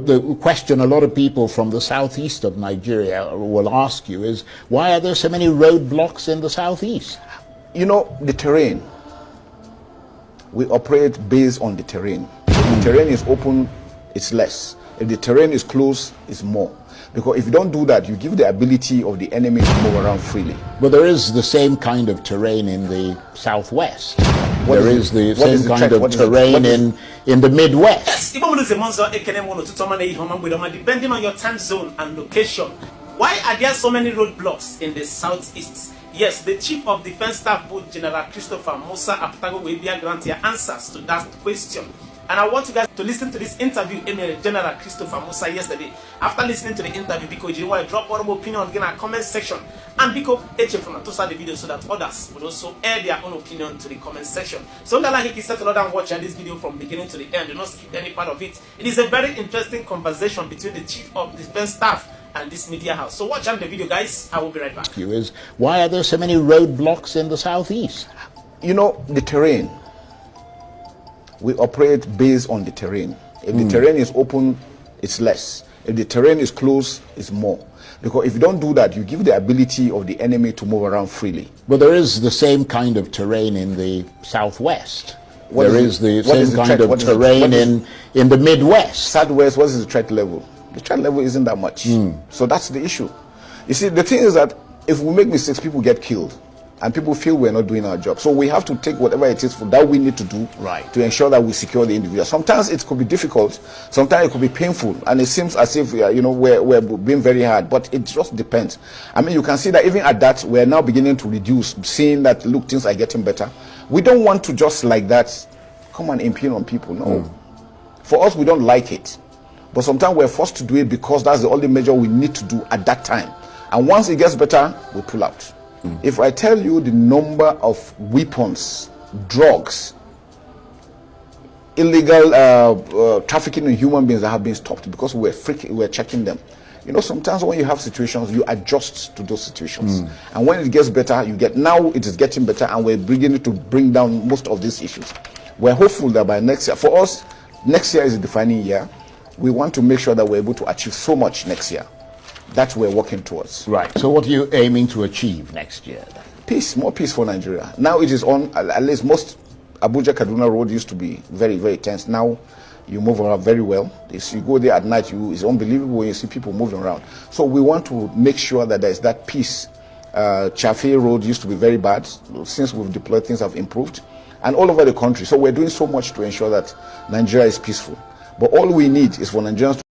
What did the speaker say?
the question a lot of people from the southeast of Nigeria will ask you is, why are there so many roadblocks in the southeast? You know, the terrain. We operate based on the terrain. If the terrain is open, it's less. If the terrain is closed, it's more. Because if you don't do that, you give the ability of the enemy to move around freely. But there is the same kind of terrain in the southwest. There is the same kind of terrain in the Midwest. Depending on your time zone and location, why are there so many roadblocks in the southeast? Yes, the Chief of Defense Staff, General Christopher Musa Aptago, will be granting answers to that question. And I want you guys to listen to this interview with General Christopher Musa yesterday. After listening to the interview, because you want to drop whatever opinion in our comment section, and because HF from to start the video so that others will also air their own opinion to the comment section. So don't like it, settle down and watch this video from beginning to the end. Do not skip any part of it. It is a very interesting conversation between the Chief of Defense Staff and this media house. So watch the video, guys. I will be right back. Why are there so many roadblocks in the southeast? You know, the terrain. We operate based on the terrain. If the terrain is open, it's less. If the terrain is closed, it's more. Because if you don't do that, you give the ability of the enemy to move around freely. But there is the same kind of terrain in the southwest. There is the same kind of terrain in the Midwest. Southwest, what is the threat level? The threat level isn't that much. So that's the issue. You see, the thing is that if we make mistakes, people get killed. And people feel we're not doing our job. So we have to take whatever it is that we need to do to ensure that we secure the individual. Sometimes it could be difficult, sometimes it could be painful, and it seems as if we're being very hard, but it just depends. I mean, you can see that even at that, we're now beginning to reduce, seeing that, look, things are getting better. We don't want to just like that come and impede on people. No. For us, we don't like it. But sometimes we're forced to do it because that's the only measure we need to do at that time. And once it gets better, we pull out. If I tell you the number of weapons, drugs, illegal trafficking in human beings that have been stopped because we're checking them. You know, sometimes when you have situations, you adjust to those situations. And when it gets better, now it is getting better, and we're beginning to bring down most of these issues. We're hopeful that by next year, for us, next year is a defining year. We want to make sure that we're able to achieve so much next year. That's what we're working towards. Right. So what are you aiming to achieve next year? Peace, more peace for Nigeria. Now it is on, at least most Abuja-Kaduna road used to be very, very tense. Now you move around very well. You go there at night, it's unbelievable when you see people moving around. So we want to make sure that there's that peace. Chafe road used to be very bad. Since we've deployed, things have improved. And all over the country. So we're doing so much to ensure that Nigeria is peaceful. But all we need is for Nigerians to